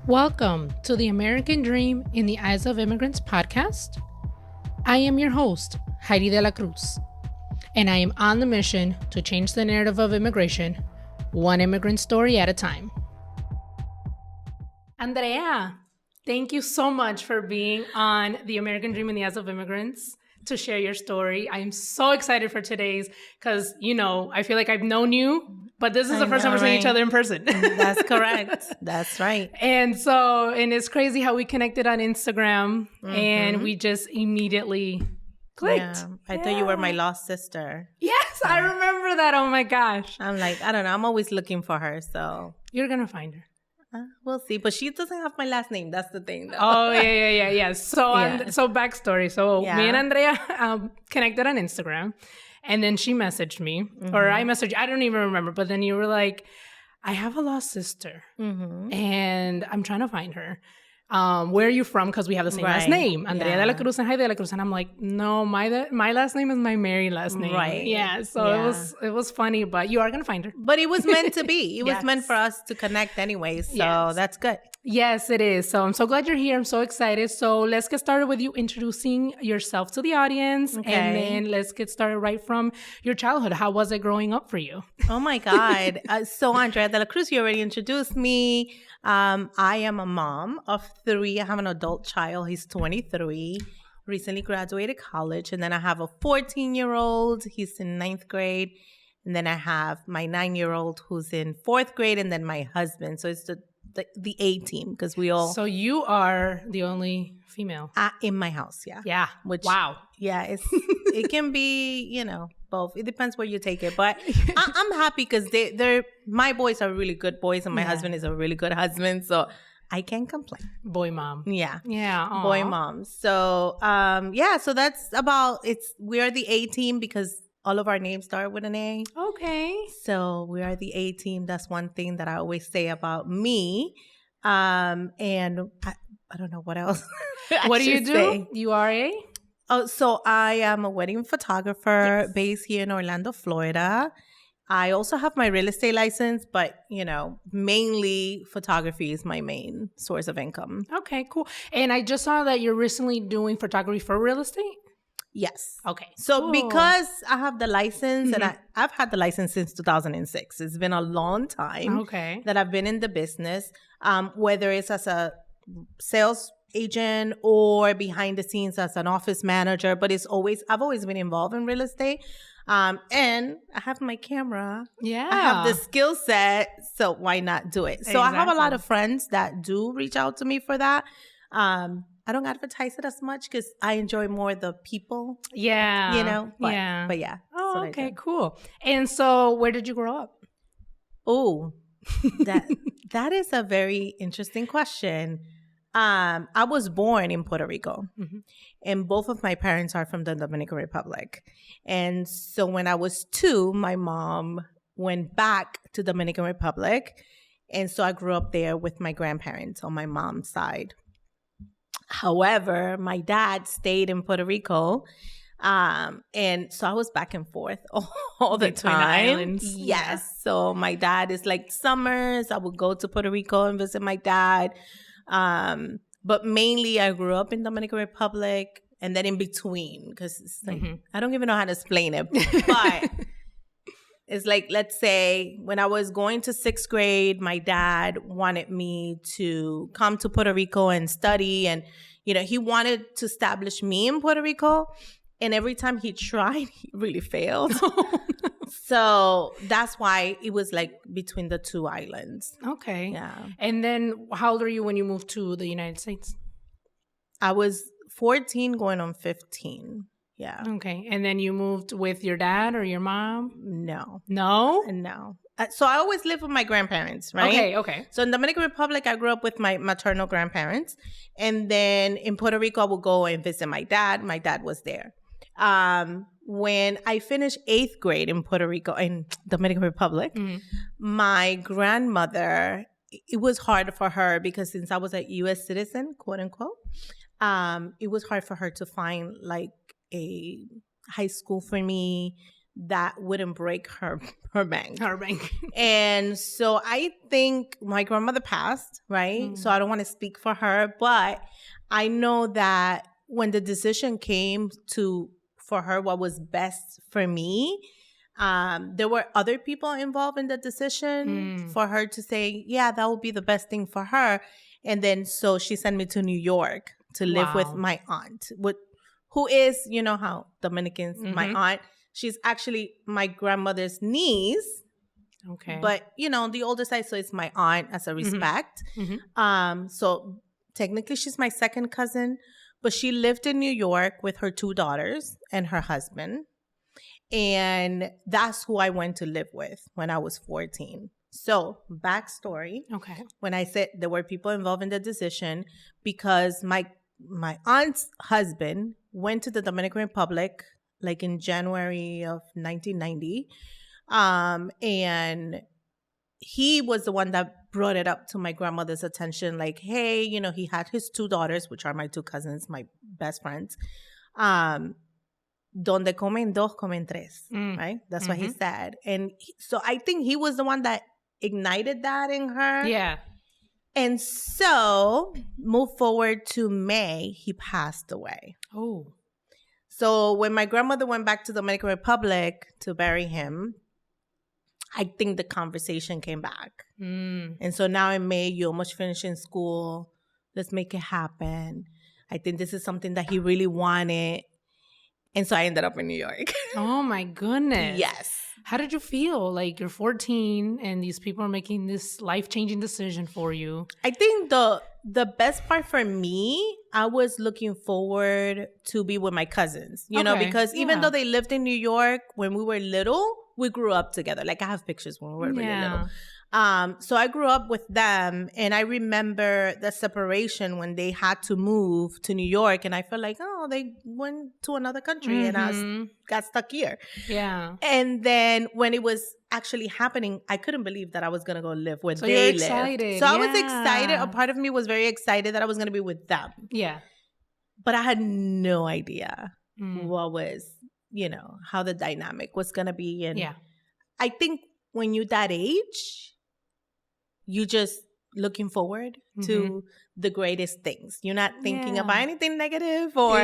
Welcome to the American Dream in the Eyes of Immigrants podcast. I am your host, Heidy De La Cruz, and I am on the mission to change the narrative of immigration, one immigrant story at a time. Andrea, thank you so much for being on the American Dream in the Eyes of Immigrants to share your story. I am so excited for today's because, I feel like I've known you, but this is the first time we're seeing each other in person. That's correct. That's right. And it's crazy how we connected on Instagram and we just immediately clicked. Yeah. I thought you were my lost sister. Yes, I remember that. Oh my gosh. I'm like, I don't know. I'm always looking for her. So You're going to find her. We'll see. But she doesn't have my last name. That's the thing, though. Oh, yeah. So, backstory. So me and Andrea connected on Instagram. And then she messaged me, or I messaged you. I don't even remember. But then you were like, I have a lost sister, and I'm trying to find her. Where are you from? Because we have the same last name, Andrea De La Cruz and Heidy De La Cruz. And I'm like, no, my last name is my married last name. Right. Yeah. So it was funny, but you are gonna find her. But it was meant to be. It was meant for us to connect anyway. So that's good. Yes, it is. So I'm so glad you're here. I'm so excited. So let's get started with you introducing yourself to the audience. Okay. And then let's get started right from your childhood. How was it growing up for you? Oh, my God. So Andrea De La Cruz, you already introduced me. I am a mom of 3. I have an adult child. He's 23, recently graduated college. And then I have a 14-year-old. He's in 9th grade. And then I have my 9-year-old who's in 4th grade. And then my husband. So it's the A team because we all. So you are the only female in my house, yeah. Yeah. Wow. Yeah, it can be, both. It depends where you take it, but I'm happy because they're my boys are really good boys, and my husband is a really good husband, so I can't complain. Boy mom. Yeah. Aww. Boy mom. So so that's about we are the A team because all of our names start with an A. Okay. So we are the A team. That's one thing that I always say about me. And I don't know what else. What do you do? Say. You are a? Oh, so I am a wedding photographer based here in Orlando, Florida. I also have my real estate license, but, mainly photography is my main source of income. Okay, cool. And I just saw that you're recently doing photography for real estate? Yes. Okay. So because I have the license and I've had the license since 2006. It's been a long time that I've been in the business, whether it's as a sales agent or behind the scenes as an office manager, but I've always been involved in real estate. And I have my camera. Yeah. I have the skill set. So why not do it? So I have a lot of friends that do reach out to me for that. I don't advertise it as much because I enjoy more the people. Yeah. But yeah. Oh, okay, cool. And so where did you grow up? Oh, that is a very interesting question. I was born in Puerto Rico, and both of my parents are from the Dominican Republic. And so when I was 2, my mom went back to Dominican Republic. And so I grew up there with my grandparents on my mom's side. However, my dad stayed in Puerto Rico. And so I was back and forth all the time. The islands. Yes. Yeah. So my dad is like summers. I would go to Puerto Rico and visit my dad. But mainly I grew up in Dominican Republic and then in between because it's like, I don't even know how to explain it, but it's like, let's say when I was going to 6th grade, my dad wanted me to come to Puerto Rico and study. And, he wanted to establish me in Puerto Rico. And every time he tried, he really failed. So that's why it was like between the 2 islands. Okay. Yeah. And then how old were you when you moved to the United States? I was 14 going on 15. Yeah. Okay. And then you moved with your dad or your mom? No. No? No. So I always lived with my grandparents, right? Okay. So in the Dominican Republic, I grew up with my maternal grandparents. And then in Puerto Rico, I would go and visit my dad. My dad was there. When I finished 8th grade in Puerto Rico, in Dominican Republic, my grandmother, it was hard for her because since I was a U.S. citizen, quote unquote, it was hard for her to find like a high school for me that wouldn't break her bank. Her bank. And so I think my grandmother passed, right? So I don't want to speak for her, but I know that when the decision came for her what was best for me, there were other people involved in the decision for her to say, yeah, that would be the best thing for her. And then so she sent me to New York to live with my aunt, who is, you know how Dominicans, my aunt, she's actually my grandmother's niece. Okay. But, you know, the older side, so it's my aunt as a respect. So technically she's my second cousin, but she lived in New York with her 2 daughters and her husband. And that's who I went to live with when I was 14. So, backstory. Okay. When I said there were people involved in the decision, because my aunt's husband went to the Dominican Republic like in January of 1990. And he was the one that brought it up to my grandmother's attention, like, hey, you know, he had his 2 daughters, which are my 2 cousins, my best friends. Donde comen dos, comen tres, right? That's what he said. And so I think he was the one that ignited that in her. Yeah. And so, move forward to May, he passed away. Oh. So when my grandmother went back to the Dominican Republic to bury him, I think the conversation came back. And so now in May, you're almost finishing school. Let's make it happen. I think this is something that he really wanted. And so I ended up in New York. Oh, my goodness. Yes. How did you feel? Like you're 14 and these people are making this life-changing decision for you. I think the best part for me, I was looking forward to be with my cousins, you know, because even though they lived in New York when we were little, we grew up together. Like I have pictures when we were really little. So I grew up with them, and I remember the separation when they had to move to New York, and I felt like, oh, they went to another country and I got stuck here. Yeah. And then when it was actually happening, I couldn't believe that I was going to go live where they lived. So I was excited. A part of me was very excited that I was going to be with them. Yeah. But I had no idea what was, you know, how the dynamic was going to be. And I think when you're that age, you just looking forward to the greatest things. You're not thinking about anything negative or,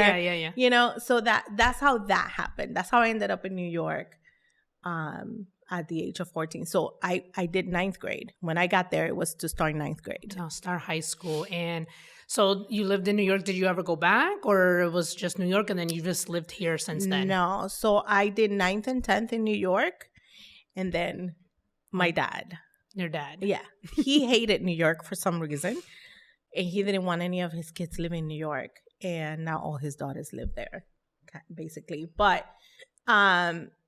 you know, so that's how that happened. That's how I ended up in New York at the age of 14. So I did 9th grade. When I got there, it was to start 9th grade. Oh, start high school. And so you lived in New York. Did you ever go back, or it was just New York and then you just lived here since then? No. So I did 9th and 10th in New York, and then my dad. Your dad. Yeah. He hated New York for some reason. And he didn't want any of his kids living in New York. And now all his daughters live there, basically. But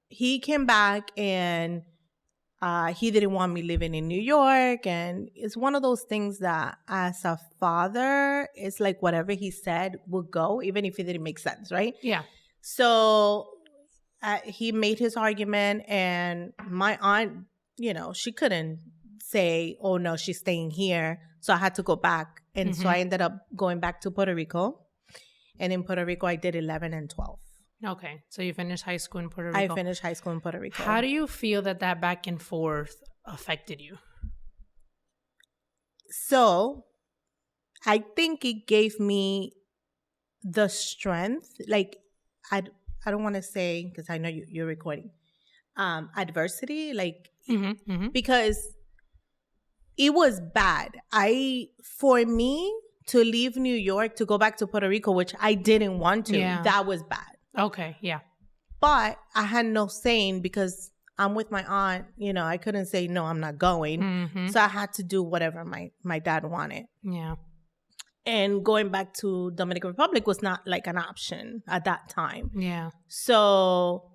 he came back, and he didn't want me living in New York. And it's one of those things that as a father, it's like whatever he said would go, even if it didn't make sense, right? Yeah. So he made his argument, and my aunt, you know, she couldn't say, oh, no, she's staying here. So I had to go back. And so I ended up going back to Puerto Rico. And in Puerto Rico, I did 11 and 12. Okay. So you finished high school in Puerto Rico. I finished high school in Puerto Rico. How do you feel that back and forth affected you? So I think it gave me the strength. Like, I don't want to say, because I know you're recording, adversity, like, because it was bad. For me to leave New York to go back to Puerto Rico, which I didn't want to, that was bad. Okay, yeah. But I had no saying because I'm with my aunt. You know, I couldn't say, no, I'm not going. So I had to do whatever my dad wanted. Yeah. And going back to Dominican Republic was not like an option at that time. Yeah. So,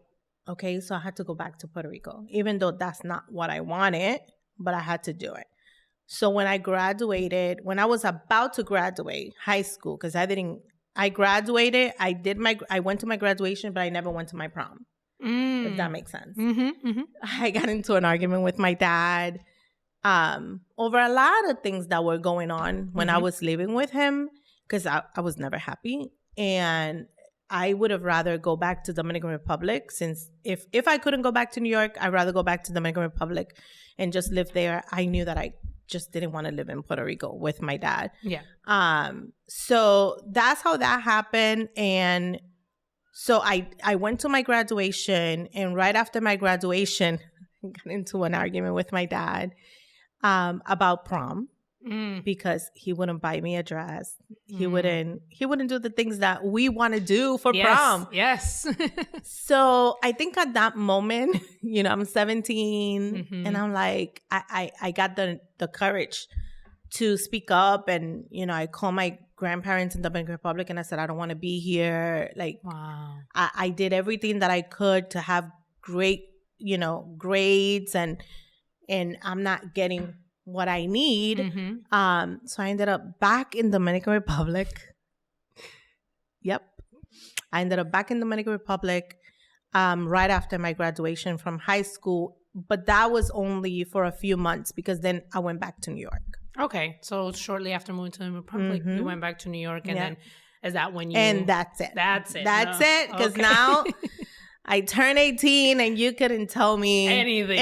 okay, so I had to go back to Puerto Rico, even though that's not what I wanted, but I had to do it. So when I graduated, when I was about to graduate high school, because I graduated, I went to my graduation, but I never went to my prom, if that makes sense. I got into an argument with my dad over a lot of things that were going on when I was living with him, because I was never happy. And I would have rather go back to Dominican Republic, since if I couldn't go back to New York, I'd rather go back to Dominican Republic and just live there. I knew that I just didn't want to live in Puerto Rico with my dad. Yeah. So that's how that happened. And so I went to my graduation, and right after my graduation, I got into an argument with my dad about prom. Because he wouldn't buy me a dress. He wouldn't do the things that we want to do for prom. Yes. So I think at that moment, I'm 17 and I'm like, I got the courage to speak up, and, I called my grandparents in the Dominican Republic and I said, I don't want to be here. Like, wow. I did everything that I could to have great, grades, and I'm not getting what I need. So I ended up back in Dominican Republic. Yep. I ended up back in Dominican Republic right after my graduation from high school. But that was only for a few months, because then I went back to New York. Okay. So shortly after moving to the Republic, you went back to New York, and then is that when you... And that's it. That's it. That's it. Because now... I turned 18 and you couldn't tell me anything.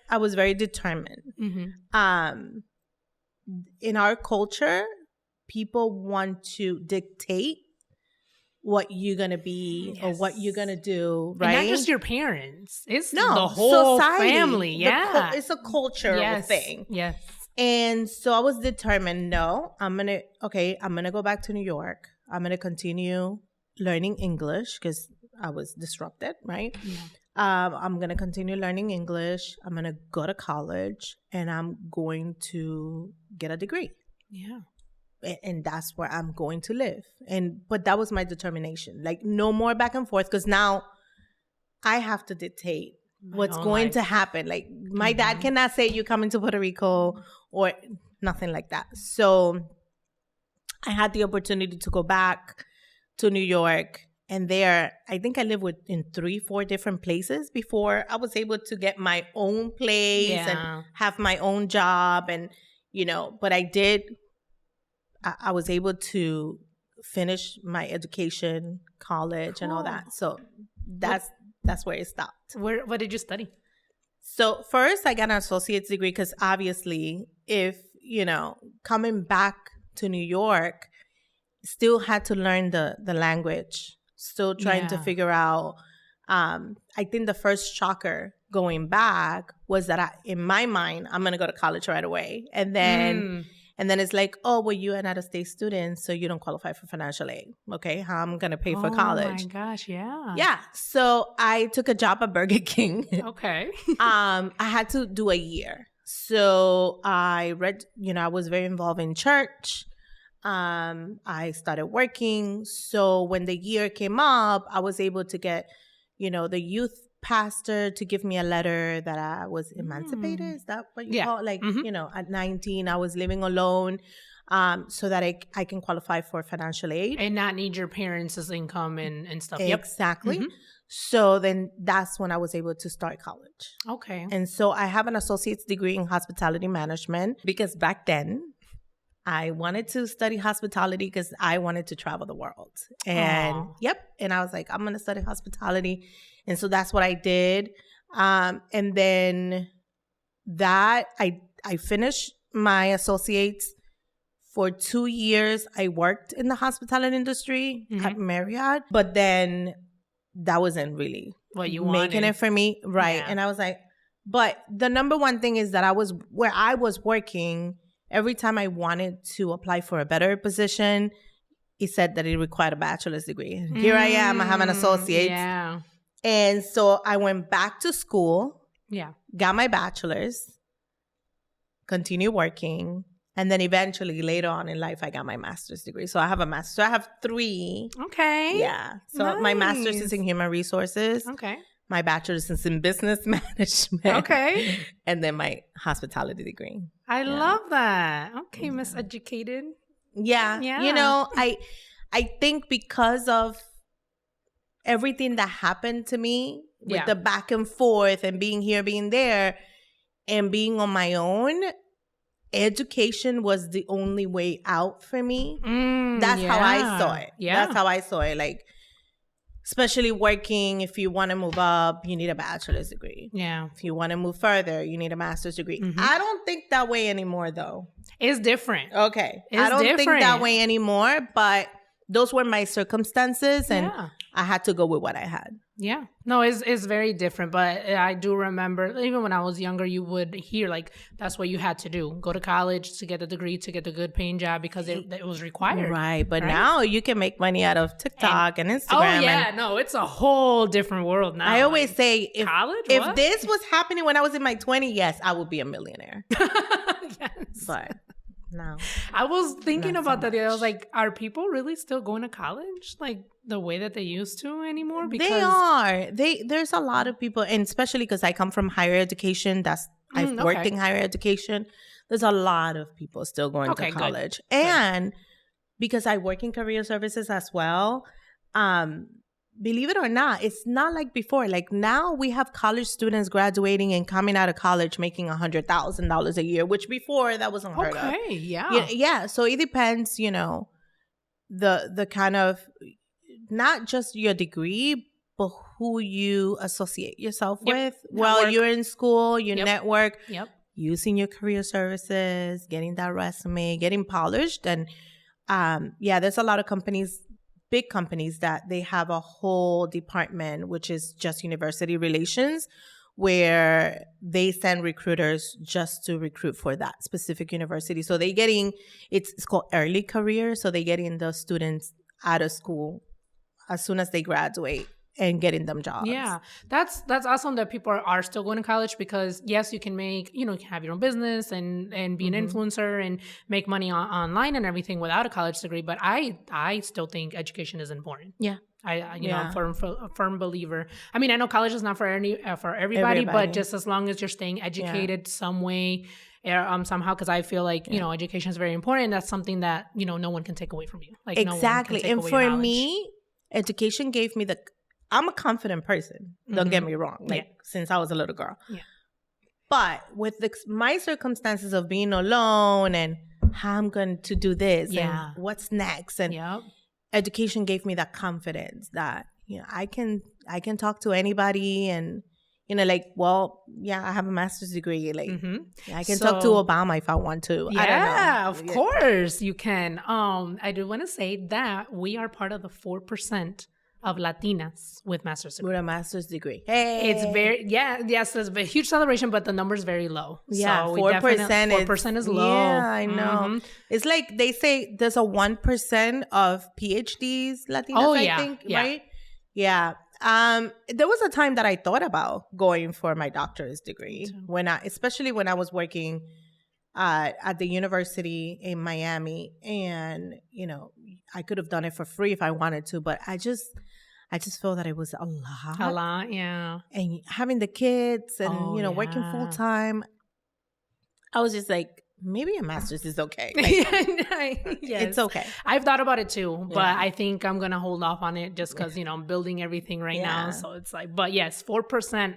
I was very determined. In our culture, people want to dictate what you're going to be or what you're going to do, right? And not just your parents. It's the whole society, family. Yeah. It's a cultural thing. Yes. And so I was determined, no, I'm going to go back to New York. I'm going to continue learning English because I was disrupted, right? Yeah. I'm going to continue learning English. I'm going to go to college and I'm going to get a degree. Yeah. And that's where I'm going to live. But that was my determination. Like, no more back and forth, because now I have to dictate what's going to happen. Like, my dad cannot say you're coming to Puerto Rico or nothing like that. So I had the opportunity to go back to New York, and there I think I lived in 3-4 different places before I was able to get my own place and have my own job, and but I was able to finish my education, college, and all that. So that's where it stopped. What did you study? So first I got an associate's degree, because obviously if coming back to New York, still had to learn the language, still trying to figure out. I think the first shocker going back was that in my mind, I'm going to go to college right away. And then it's like, oh, well, you're an out-of-state student, so you don't qualify for financial aid. Okay, how I'm going to pay for college? Oh, my gosh, yeah. Yeah. So I took a job at Burger King. Okay. I had to do a year. So I read, I was very involved in church. I started working. So when the year came up, I was able to get, the youth pastor to give me a letter that I was emancipated. Is that what you call it? Like, at 19, I was living alone, so that I can qualify for financial aid. And not need your parents' income and stuff. Exactly. Yep. So then that's when I was able to start college. Okay. And so I have an associate's degree in hospitality management, because back then, I wanted to study hospitality because I wanted to travel the world. And and I was like, I'm going to study hospitality. And so that's what I did. And then that I finished my associates for 2 years. I worked in the hospitality industry at Marriott, but then that wasn't really what you making it for me. Right. Yeah. And I was like, but the number one thing is that where I was working, every time I wanted to apply for a better position, it said that it required a bachelor's degree. And here I am, I have an associate. Yeah. And so I went back to school. Yeah. Got my bachelor's, continued working. And then eventually later on in life, I got my master's degree. So I have a master's. So I have 3. Okay. Yeah. So my master's is in human resources. Okay. My bachelor's is in business management. Okay. And then my hospitality degree. I love that. Okay, Miss Educated. Yeah. Yeah. I think because of everything that happened to me with the back and forth and being here, being there, and being on my own, education was the only way out for me. That's how I saw it. That's how I saw it. Like, especially working, if you want to move up, you need a bachelor's degree. Yeah. If you want to move further, you need a master's degree. I don't think that way anymore, though. It's different. Okay. I don't think that way anymore, but those were my circumstances, and I had to go with what I had. Yeah. No, it's very different. But I do remember, even when I was younger, you would hear, like, that's what you had to do. Go to college to get a degree, to get a good paying job, because it was required. Right. But now you can make money out of TikTok and Instagram. Oh, yeah. No, it's a whole different world now. I always say, college? If this was happening when I was in my 20s, yes, I would be a millionaire. Yes. But no. I was thinking about that. I was like, are people really still going to college like the way that they used to anymore? Because they are. There's a lot of people, and especially because I come from higher education. I've worked in higher education. There's a lot of people still going to college. Good. And because I work in career services as well, believe it or not, it's not like before. Like now we have college students graduating and coming out of college making $100,000 a year, which before that was unheard of. Okay, yeah. Yeah. So it depends, the kind of, not just your degree, but who you associate yourself with while you're in school, your network, using your career services, getting that resume, getting polished. And there's a lot of companies, big companies, that they have a whole department, which is just university relations, where they send recruiters just to recruit for that specific university. So they're getting, it's called early career. So they're getting the students out of school as soon as they graduate and getting them jobs. Yeah, that's awesome that people are still going to college, because yes, you can make, you can have your own business and be an influencer and make money online and everything without a college degree. But I still think education is important. Yeah. I'm a firm believer. I mean, I know college is not for everybody, but just as long as you're staying educated some way, somehow, because I feel like, education is very important. And that's something that, no one can take away from you. Like, exactly. No one can take and for me, education gave me I'm a confident person. Don't get me wrong. Since I was a little girl. Yeah. But with my circumstances of being alone and how I'm going to do this and what's next, and education gave me that confidence that I can talk to anybody, and I have a master's degree. Like I can talk to Obama if I want to. Yeah, I don't know. Of course you can. I do want to say that we are part of the 4% of Latinas with master's degree. With a master's degree. Hey. It's yes, it's a huge celebration, but the number is very low. Yeah, so 4% is low. Yeah, I know. It's like they say there's a 1% of PhDs Latinas, I think, right? Yeah. There was a time that I thought about going for my doctor's degree, especially when I was working at the university in Miami, and I could have done it for free if I wanted to, but I just feel that it was a lot, yeah. And having the kids and working full time, I was just like, maybe a master's is okay. Like, it's okay. I've thought about it too, but I think I'm gonna hold off on it just because I'm building everything right now. So it's like, but yes, 4%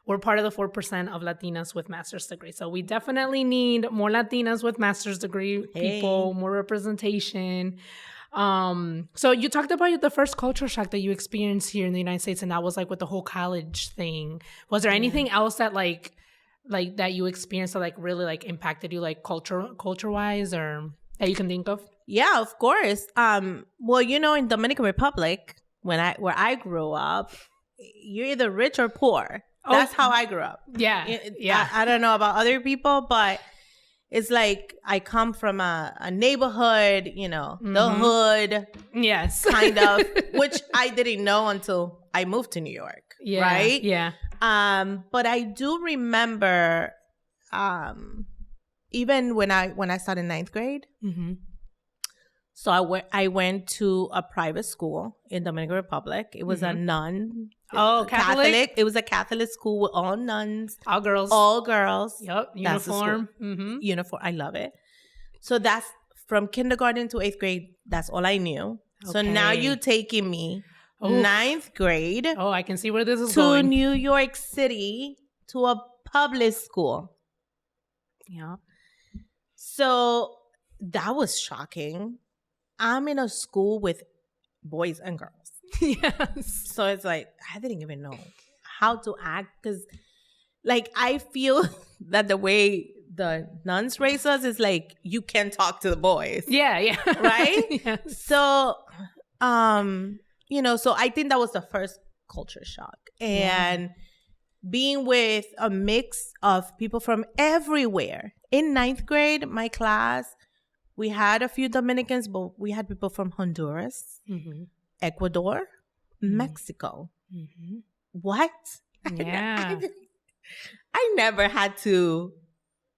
we're part of the 4% of Latinas with master's degree. So we definitely need more Latinas with master's degree people, more representation. So you talked about the first culture shock that you experienced here in the United States, and that was like with the whole college thing. Was there anything else that like that you experienced that like really like impacted you, like culture wise, or that you can think of? Yeah, of course. Well, in Dominican Republic, where I grew up, you're either rich or poor. That's how I grew up. Yeah. I don't know about other people, but it's like I come from a neighborhood, the hood. Yes. Kind of, which I didn't know until I moved to New York. Yeah. Right? Yeah. But I do remember even when I started 9th grade. Mm-hmm. So I went to a private school in Dominican Republic. It was a nun. Oh, Catholic? It was a Catholic school with all nuns. All girls. All girls. Yep. Uniform. Mm-hmm. Uniform. I love it. So that's from kindergarten to 8th grade. That's all I knew. Okay. So now you're taking me 9th grade. Oh, I can see where this is going. To New York City to a public school. Yeah. So that was shocking. I'm in a school with boys and girls. Yes. So it's like, I didn't even know how to act because, like, I feel that the way the nuns raise us is like, you can talk to the boys. Yeah, yeah. Right? Yes. So, so I think that was the first culture shock. And being with a mix of people from everywhere. In 9th grade, my class, we had a few Dominicans, but we had people from Honduras, Ecuador, Mexico. What? Yeah. I never had to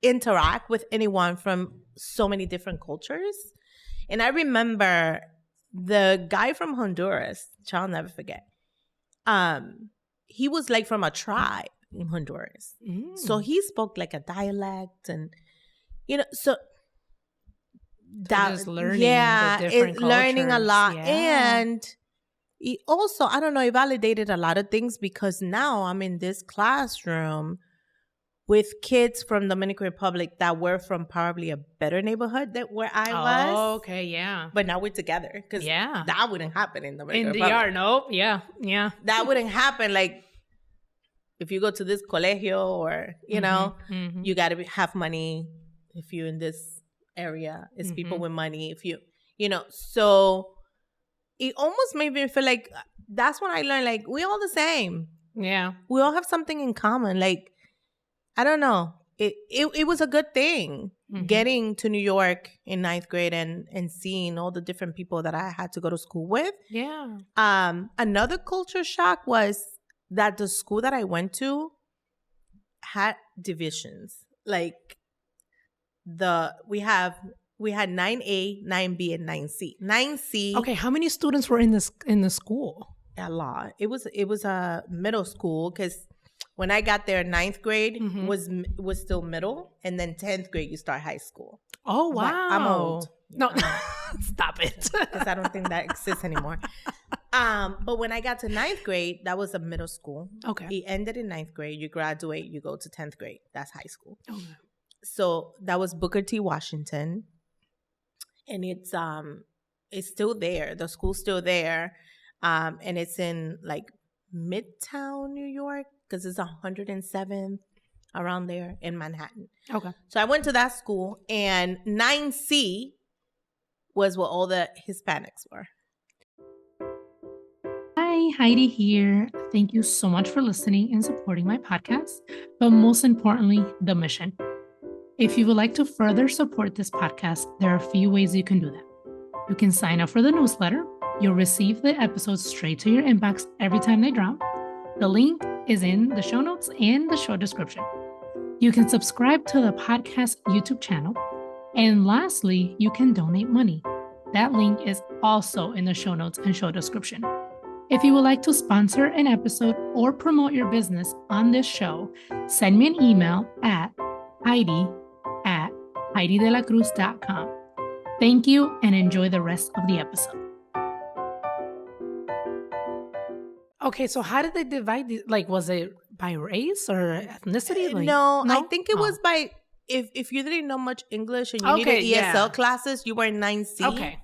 interact with anyone from so many different cultures. And I remember the guy from Honduras, I'll never forget. He was like from a tribe in Honduras. So he spoke like a dialect and, so that just learning the different cultures. Learning a lot. Yeah. And it also, I don't know, it validated a lot of things because now I'm in this classroom with kids from Dominican Republic that were from probably a better neighborhood than where I was. Oh, okay, yeah. But now we're together because that wouldn't happen in Dominican Republic. In DR, nope, yeah. That wouldn't happen. Like, if you go to this colegio or, you got to have money if you're in this area. It's people with money. If you, so it almost made me feel like that's when I learned, like, we all the same. Yeah. We all have something in common. Like, I don't know. It was a good thing getting to New York in 9th grade and seeing all the different people that I had to go to school with. Yeah. Another culture shock was that the school that I went to had divisions. Like we had 9A, 9B, and 9C. 9C. Okay, how many students were in the school? A lot. It was a middle school because when I got there, 9th grade was still middle, and then 10th grade you start high school. Oh wow! But I'm old. No, stop it. Because I don't think that exists anymore. But when I got to 9th grade, that was a middle school. Okay. It ended in 9th grade. You graduate, you go to 10th grade. That's high school. Okay. So that was Booker T. Washington, and it's still there. The school's still there, and it's in like Midtown New York because it's 107th around there in Manhattan. Okay. So I went to that school, and 9C was where all the Hispanics were. Hi, Heidi here. Thank you so much for listening and supporting my podcast, but most importantly, the mission. If you would like to further support this podcast, there are a few ways you can do that. You can sign up for the newsletter. You'll receive the episodes straight to your inbox every time they drop. The link is in the show notes and the show description. You can subscribe to the podcast YouTube channel. And lastly, you can donate money. That link is also in the show notes and show description. If you would like to sponsor an episode or promote your business on this show, send me an email at Heidy@HeidyDelacruz.com. Thank you and enjoy the rest of the episode. Okay, so how did they divide these? Like, was it by race or ethnicity? Like, no, I think it was by, if you didn't know much English and you needed ESL classes, you were in 9C. Okay.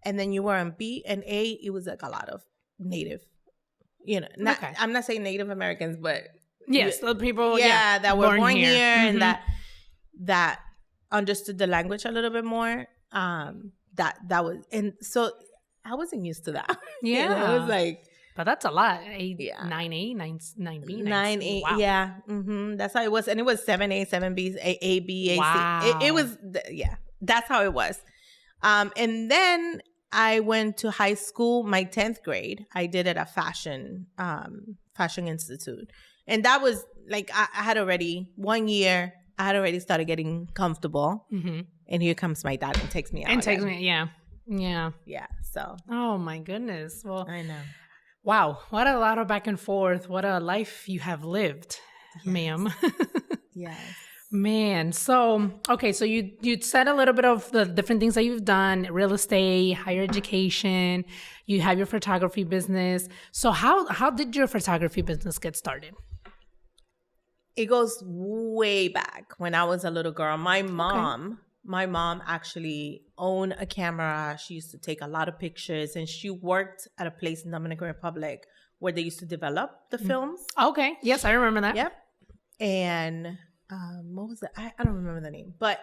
And then you were in B and A, it was like a lot of native, I'm not saying Native Americans, but yes, the people that were born here and that understood the language a little bit more. That was, and so I wasn't used to that. Yeah. It was like, but that's a lot. 9A, 9B, 9A. Wow. Yeah. That's how it was. And it was 7A, 7B, A, B, A, wow. C. It was, that's how it was. And then I went to high school, my 10th grade. I did it at Fashion Institute. And that was like, I had already, 1 year, I had already started getting comfortable. And here comes my dad and takes me out. Yeah. Yeah. So. Oh my goodness. Well, I know. Wow. What a lot of back and forth. What a life you have lived, ma'am. Yes. Man. So, okay. So you said a little bit of the different things that you've done, real estate, higher education, you have your photography business. So how did your photography business get started? It goes way back when I was a little girl. My mom actually owned a camera. She used to take a lot of pictures, and she worked at a place in Dominican Republic where they used to develop the films. Okay. Yes, I remember that. Yep. And what was it? I don't remember the name, but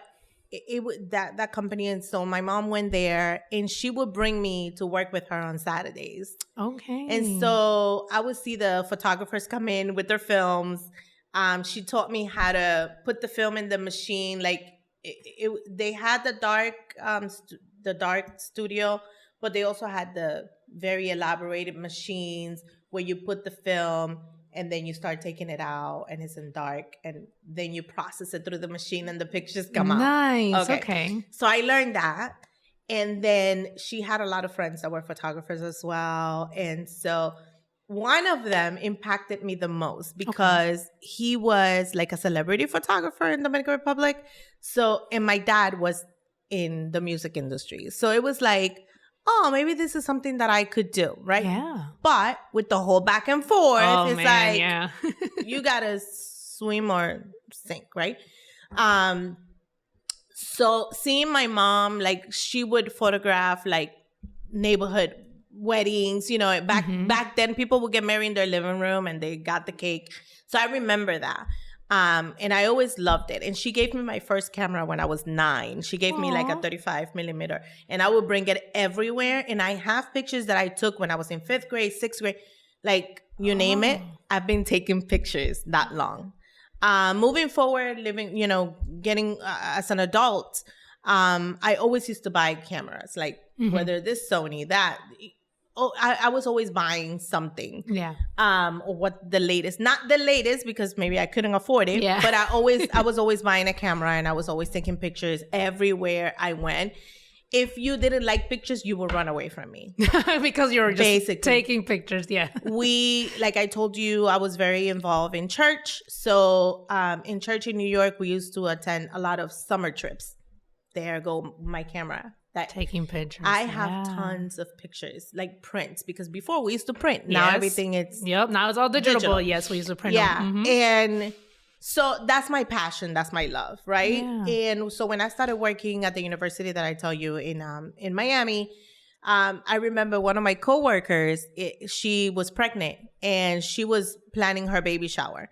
it was that company. And so my mom went there, and she would bring me to work with her on Saturdays. Okay. And so I would see the photographers come in with their films. She taught me how to put the film in the machine. Like they had the dark studio, but they also had the very elaborated machines where you put the film and then you start taking it out and it's in dark, and then you process it through the machine and the pictures come out. Nice. Okay. So I learned that. And then she had a lot of friends that were photographers as well. And so one of them impacted me the most because he was like a celebrity photographer in the Dominican Republic. So, and my dad was in the music industry. So it was like, oh, maybe this is something that I could do, right? Yeah. But with the whole back and forth, you gotta swim or sink, right? So seeing my mom, like she would photograph like neighborhood weddings, you know, back then people would get married in their living room and they got the cake. So I remember that. And I always loved it. And she gave me my first camera when I was 9. She gave me like a 35 millimeter, and I would bring it everywhere. And I have pictures that I took when I was in 5th grade, 6th grade, like you name it. I've been taking pictures that long. Moving forward, living, you know, getting as an adult, I always used to buy cameras, like whether this Sony, that. I was always buying something. Yeah. Or what the latest, not the latest because maybe I couldn't afford it. Yeah. But I was always buying a camera, and I was always taking pictures everywhere I went. If you didn't like pictures, you would run away from me. Because you were just basically taking pictures. Yeah. Like I told you, I was very involved in church. So in church in New York, we used to attend a lot of summer trips. There go my camera. Taking pictures. I have tons of pictures, like prints, because before we used to print. Now everything it's... Yep, now it's all digital. Yes, we used to print. Yeah, and so that's my passion. That's my love, right? Yeah. And so when I started working at the university that I tell you in Miami, I remember one of my coworkers, she was pregnant, and she was planning her baby shower.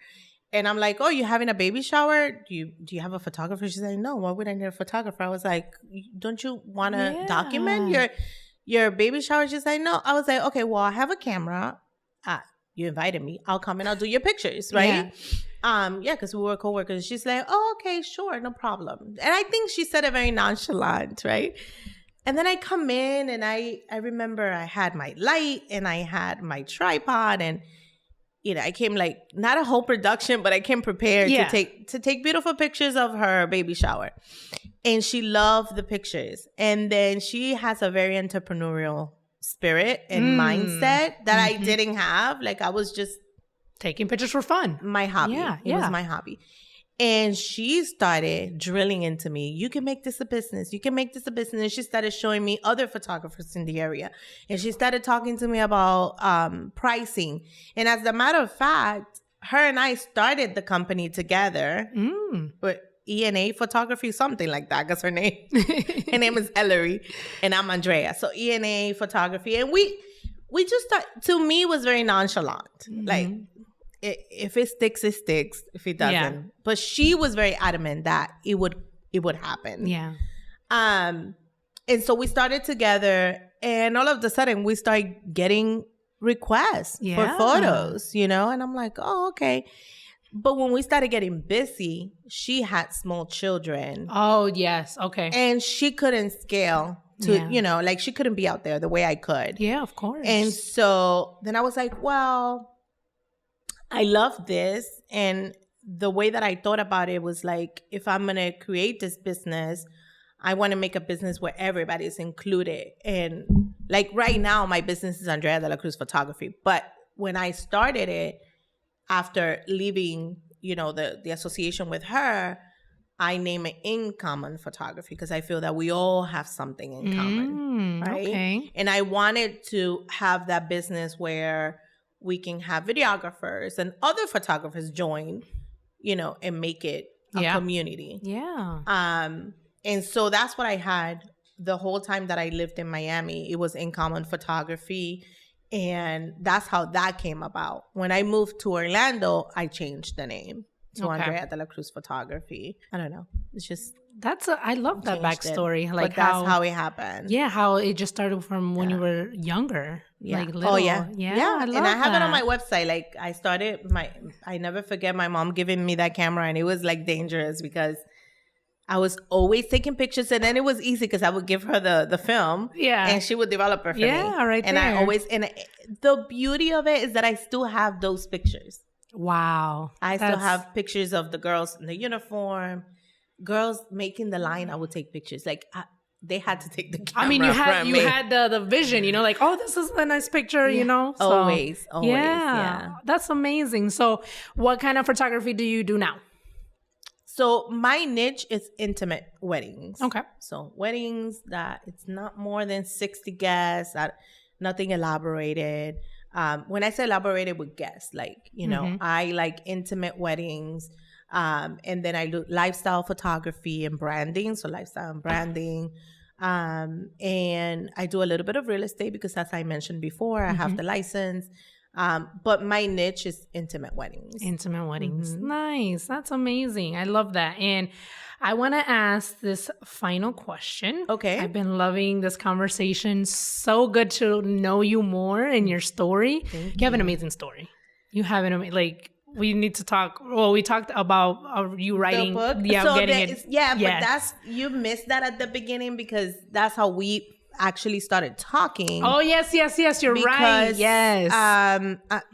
And I'm like, oh, you're having a baby shower? Do you have a photographer? She's like, no, why would I need a photographer? I was like, don't you want to document your baby shower? She's like, no. I was like, okay, well, I have a camera. You invited me. I'll come and I'll do your pictures, right? Yeah, because we were coworkers. She's like, oh, okay, sure, no problem. And I think she said it very nonchalant, right? And then I come in, and I remember I had my light and I had my tripod, and you know, I came like not a whole production, but I came prepared to take beautiful pictures of her baby shower. And she loved the pictures. And then she has a very entrepreneurial spirit and mindset that I didn't have. Like I was just taking pictures for fun. My hobby. Yeah, it was my hobby. And she started drilling into me. You can make this a business. You can make this a business. And she started showing me other photographers in the area. And she started talking to me about pricing. And as a matter of fact, her and I started the company together with E&A Photography, something like that. Because her name is Ellery, and I'm Andrea. So E&A Photography. And we just to me, was very nonchalant. Like, if it sticks, it sticks. If it doesn't. Yeah. But she was very adamant that it would happen. Yeah. And so we started together, and all of a sudden we started getting requests for photos, you know? And I'm like, oh, okay. But when we started getting busy, she had small children. Oh, yes. Okay. And she couldn't scale to, you know, like she couldn't be out there the way I could. Yeah, of course. And so then I was like, well, I love this. And the way that I thought about it was like, if I'm going to create this business, I want to make a business where everybody's included. And like right now, my business is Andrea De La Cruz Photography. But when I started it, after leaving, you know, the association with her, I name it In Common Photography because I feel that we all have something in common, right? Okay. And I wanted to have that business where we can have videographers and other photographers join and make it a community. Yeah. And so that's what I had the whole time that I lived in Miami. It was In Common Photography. And that's how that came about. When I moved to Orlando, I changed the name to Andrea De La Cruz Photography. I don't know. It's just... I love that backstory. Like, but that's how it happened. Yeah, how it just started from when you were younger. Yeah. Like little. Oh, yeah. Yeah, I love and I have that. it on my website. Like, I never forget my mom giving me that camera, and it was like dangerous because I was always taking pictures, and then it was easy because I would give her the film, and she would develop it for me. Yeah, right and there. The beauty of it is that I still have those pictures. Wow. I still have pictures of the girls in the uniform, girls making the line. I would take pictures. Like, they had to take the camera. I mean, you had the vision, like, oh, this is a nice picture, So, always. Yeah, that's amazing. So what kind of photography do you do now? So my niche is intimate weddings. Okay. So weddings that it's not more than 60 guests, nothing elaborated. When I say elaborated with guests, like, I like intimate weddings. And then I do lifestyle photography and branding. So lifestyle and branding. And I do a little bit of real estate because, as I mentioned before, I have the license. But my niche is intimate weddings. Intimate weddings. Nice. That's amazing. I love that. And I want to ask this final question. Okay. I've been loving this conversation. So good to know you more and your story. You have an amazing story. You have an amazing, we need to talk. Well, we talked about you writing. The book? Yeah, so getting it. Yeah, yes. But you missed that at the beginning because that's how we actually started talking. Oh, yes. You're right. Yes.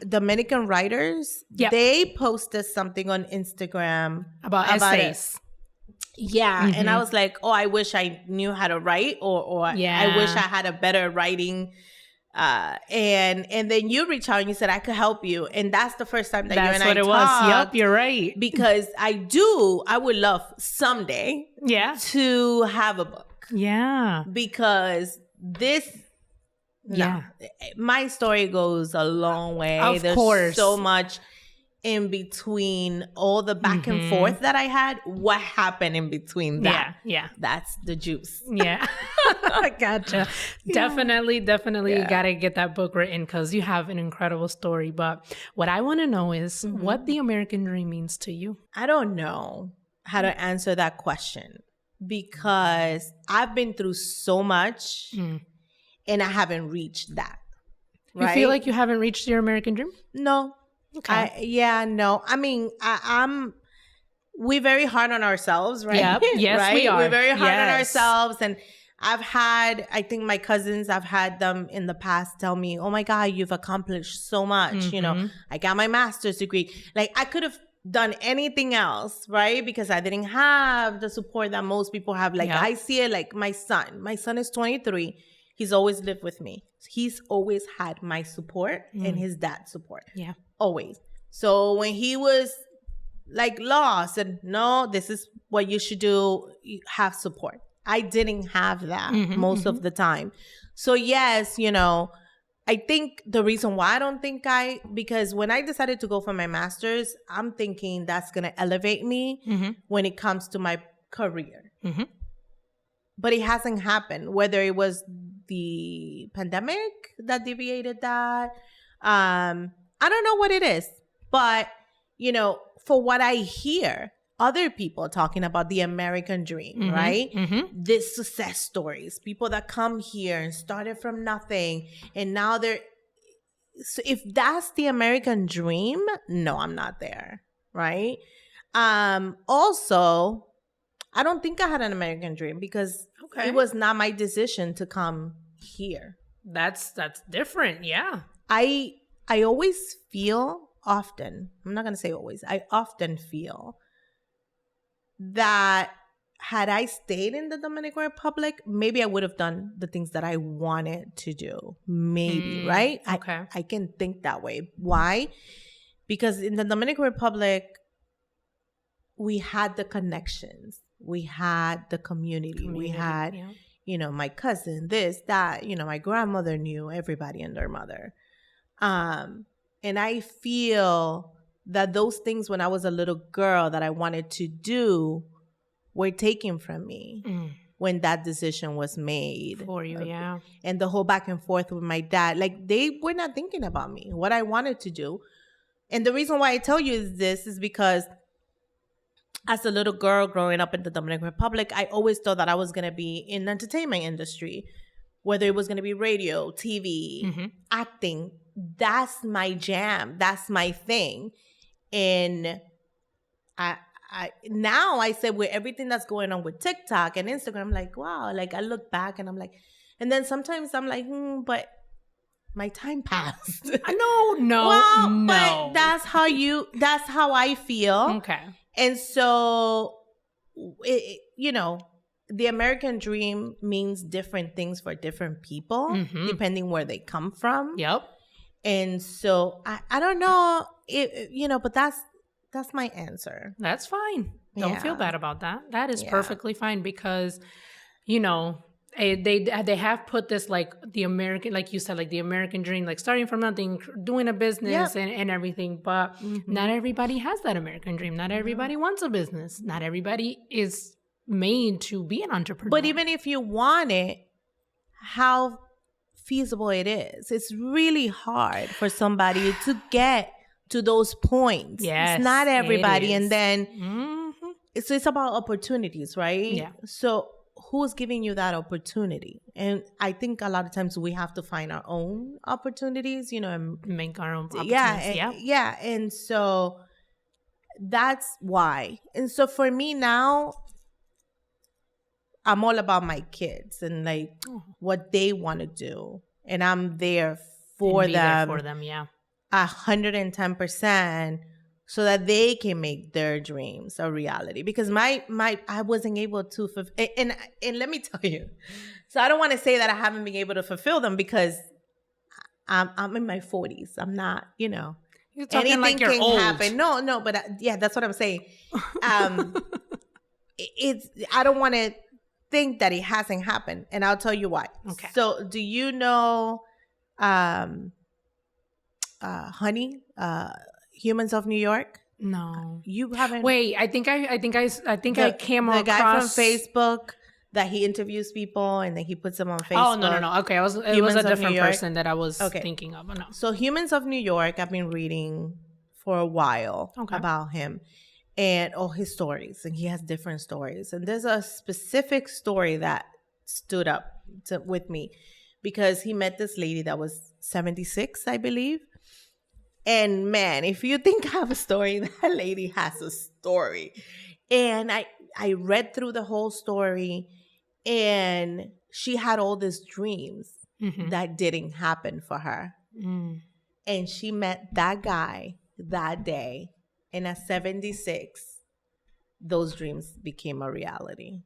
Dominican writers, they posted something on Instagram about essays. Yeah. And I was like, oh, I wish I knew how to write or I wish I had a better writing. And then you reached out and you said I could help you. And that's the first time that you and I talked. That's what it was. Yep, you're right. Because I would love someday to have a book. Yeah. Because my story goes a long way. Of course. There's so much in between all the back and forth that I had. What happened in between that? Yeah. That's the juice. Yeah. I gotcha. Definitely. You got to get that book written because you have an incredible story. But what I want to know is what the American dream means to you. I don't know how to answer that question because I've been through so much and I haven't reached that. Right? You feel like you haven't reached your American dream? No. Okay. No. I mean, we're very hard on ourselves, right? Yep. Yes, right? we are. We're very hard on ourselves. And I think my cousins, I've had them in the past tell me, oh my God, you've accomplished so much. I got my master's degree. Like, I could have done anything else, right? Because I didn't have the support that most people have. Like, I see it like my son. My son is 23. He's always lived with me. He's always had my support and his dad's support. Yeah. Always. So when he was like lost and no, this is what you should do, you have support. I didn't have that most of the time. So yes, I think the reason why I don't think because when I decided to go for my master's, I'm thinking that's going to elevate me when it comes to my career. But it hasn't happened, whether it was the pandemic that deviated that. I don't know what it is, but, for what I hear, other people talking about the American dream, right? These success stories, people that come here and started from nothing and now so if that's the American dream, no, I'm not there, right? Also, I don't think I had an American dream because it was not my decision to come here. That's different, yeah. I always feel often, I'm not going to say always, I often feel that had I stayed in the Dominican Republic, maybe I would have done the things that I wanted to do. Maybe, right? Okay. I can think that way. Why? Because in the Dominican Republic, we had the connections. We had the community. We had, my cousin, this, that, my grandmother knew everybody and their mother. And I feel that those things when I was a little girl that I wanted to do were taken from me when that decision was made. For you, yeah. And the whole back and forth with my dad, like they were not thinking about me, what I wanted to do. And the reason why I tell you this is because as a little girl growing up in the Dominican Republic, I always thought that I was going to be in the entertainment industry, whether it was going to be radio, TV, acting. That's my jam. That's my thing. And now I say with everything that's going on with TikTok and Instagram, I'm like, wow, like I look back and I'm like, and then sometimes I'm like, but my time passed. No. But that's how I feel. Okay. And so, the American dream means different things for different people, depending where they come from. Yep. And so, I don't know, but that's my answer. That's fine. Don't feel bad about that. That is perfectly fine because, they have put this like the American, like you said, like the American dream, like starting from nothing, doing a business and everything. But not everybody has that American dream. Not everybody wants a business. Not everybody is made to be an entrepreneur. But even if you want it, how feasible it is. It's really hard for somebody to get to those points. Yes, it's not everybody. And then it's about opportunities, right? Yeah. So who's giving you that opportunity? And I think a lot of times we have to find our own opportunities, and make our own opportunities. Yeah. And so that's why. And so for me now, I'm all about my kids and like what they want to do. And I'm there for them. 110%. So that they can make their dreams a reality. Because I wasn't able to fulfill, and let me tell you, so I don't want to say that I haven't been able to fulfill them because I'm in my 40s. I'm not, You're talking anything like you're can old. happen. No, but that's what I'm saying. I don't want to think that it hasn't happened, and I'll tell you why. Okay. So, do you know, Honey? Humans of New York? No, you haven't. Wait, I think I came across the guy from Facebook that he interviews people and then he puts them on Facebook. Oh no. Okay, it was a different person that I was thinking of. No. So Humans of New York, I've been reading for a while about him and all his stories, and he has different stories. And there's a specific story that stood up with me because he met this lady that was 76, I believe. And man, if you think I have a story, that lady has a story. And I read through the whole story, and she had all these dreams that didn't happen for her. And she met that guy that day. And at 76, those dreams became a reality.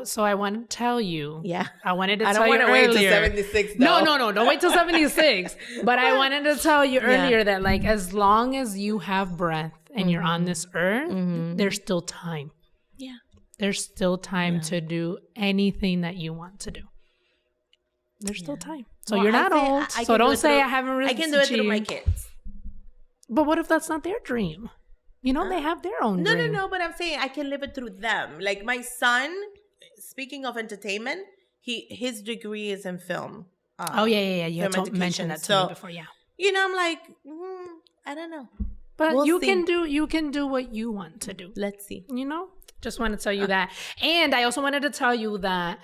So I want to tell you. Yeah. I wanted to tell you earlier. I don't want to wait till 76 though. No. Don't wait till 76. But I wanted to tell you earlier that like as long as you have breath and you're on this earth, there's still time. Yeah. There's still time to do anything that you want to do. There's still time. So you're not old. So don't say I haven't really I can do it through my kids. But what if that's not their dream? They have their own dream. No, but I'm saying I can live it through them. Like my son, speaking of entertainment, his degree is in film. Yeah. You mentioned that to me before, yeah. I'm like, I don't know. But we'll can do what you want to do. Let's see. Just want to tell you that. And I also wanted to tell you that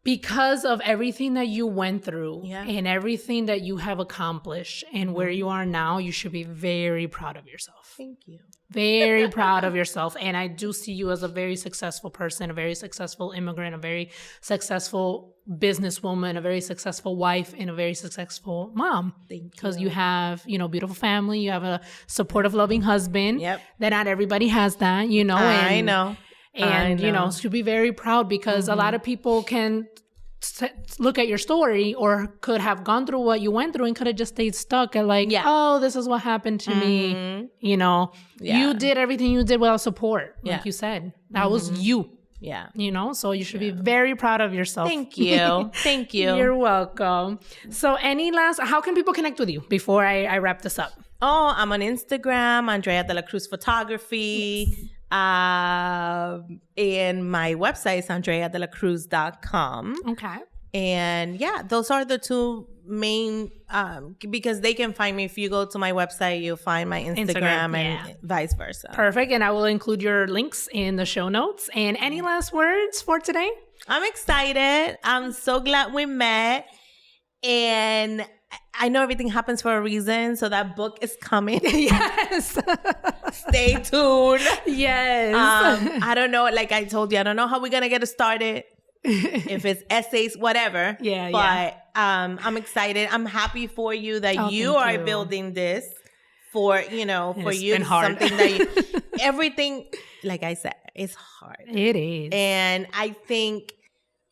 because of everything that you went through and everything that you have accomplished and where you are now, you should be very proud of yourself. Thank you. Very proud of yourself. And I do see you as a very successful person, a very successful immigrant, a very successful businesswoman, a very successful wife, and a very successful mom. Thank you. Because you have, beautiful family. You have a supportive, loving husband. Yep. That not everybody has that, I know. And, should be very proud because a lot of people can look at your story or could have gone through what you went through and could have just stayed stuck at like, oh, this is what happened to me. You did everything you did without support, like you said. That was you. Yeah. So you should be very proud of yourself. Thank you. Thank you. You're welcome. So how can people connect with you before I wrap this up? Oh, I'm on Instagram, Andrea De La Cruz Photography. And my website is andreadelacruz.com. Okay. And yeah, those are the two main, because they can find me. If you go to my website, you'll find my Instagram and vice versa. Perfect. And I will include your links in the show notes. And any last words for today? I'm excited. I'm so glad we met. And I know everything happens for a reason. So that book is coming. Yes. Stay tuned. Yes. I don't know. Like I told you, I don't know how we're going to get it started. If it's essays, whatever. Yeah. But I'm excited. I'm happy for you that you are building this for, for you. Been hard. Something that everything, like I said, is hard. It is. And I think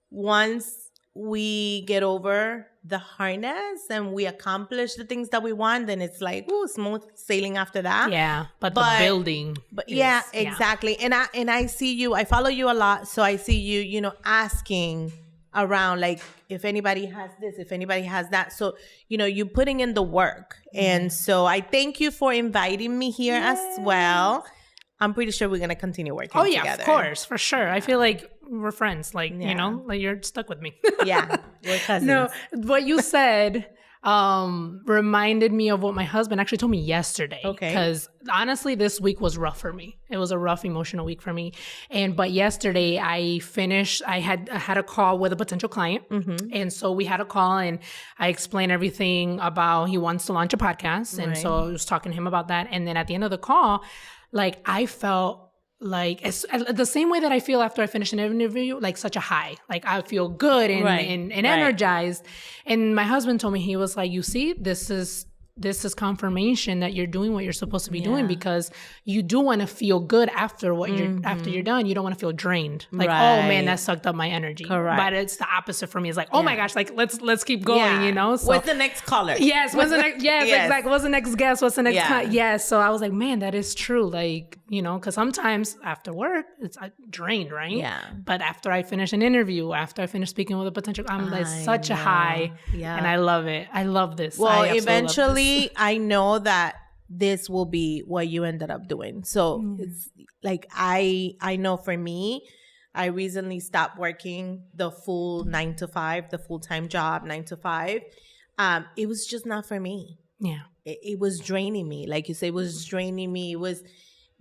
once we get over the hardness and we accomplish the things that we want, then it's like, smooth sailing after that. Yeah. But the building. But yeah, exactly. Yeah. And I see you, I follow you a lot. So I see you, asking around, like, if anybody has this, if anybody has that. So, you putting in the work. And so I thank you for inviting me here as well. I'm pretty sure we're going to continue working together. Oh, yeah, of course, for sure. I feel like we're friends. Like, like you're stuck with me. Yeah, we're cousins. No, what you said reminded me of what my husband actually told me yesterday. Okay. Because honestly, this week was rough for me. It was a rough emotional week for me. But yesterday I had a call with a potential client. Mm-hmm. And so we had a call and I explained everything about he wants to launch a podcast. And so I was talking to him about that. And then at the end of the call, like I felt like the same way that I feel after I finish an interview, like such a high. Like I feel good and energized. And my husband told me, he was like, you see, this is confirmation that you're doing what you're supposed to be doing, because you do want to feel good after after you're done. You don't want to feel drained. Like, oh man, that sucked up my energy. Correct. But it's the opposite for me. It's like, oh my gosh, like let's keep going, So, what's the next caller? Yes. What's the next? Yes, exactly. What's the next guest? What's the next? Yes. So I was like, man, that is true. Like, because sometimes after work, it's drained, right? Yeah. But after I finish an interview, after I finish speaking with a potential, I'm like such a high. Yeah. And I love it. I love this. Well, eventually, I know that this will be what you ended up doing. So it's like, I know for me, I recently stopped working the full 9 to 5, the full-time job, 9 to 5. It was just not for me. Yeah. It was draining me. Like you said, it was draining me. It was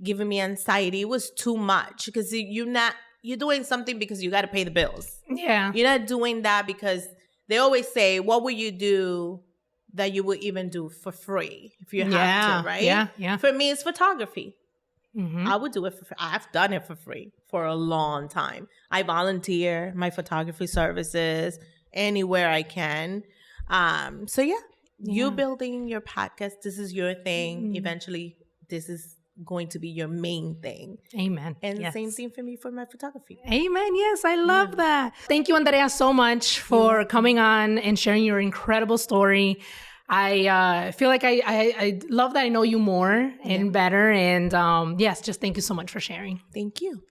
giving me anxiety. It was too much because you're doing something because you got to pay the bills. Yeah. You're not doing that because they always say, what would you do that you would even do for free if you have to, right? Yeah. For me, it's photography. Mm-hmm. I would do it for free. I've done it for free for a long time. I volunteer my photography services anywhere I can. So you building your podcast, this is your thing. Mm-hmm. Eventually, this is going to be your main thing. Amen. And the same thing for me for my photography. Amen. Yes, I love that. Thank you, Andrea, so much for coming on and sharing your incredible story. I feel like I love that I know you more and better. And just thank you so much for sharing. Thank you.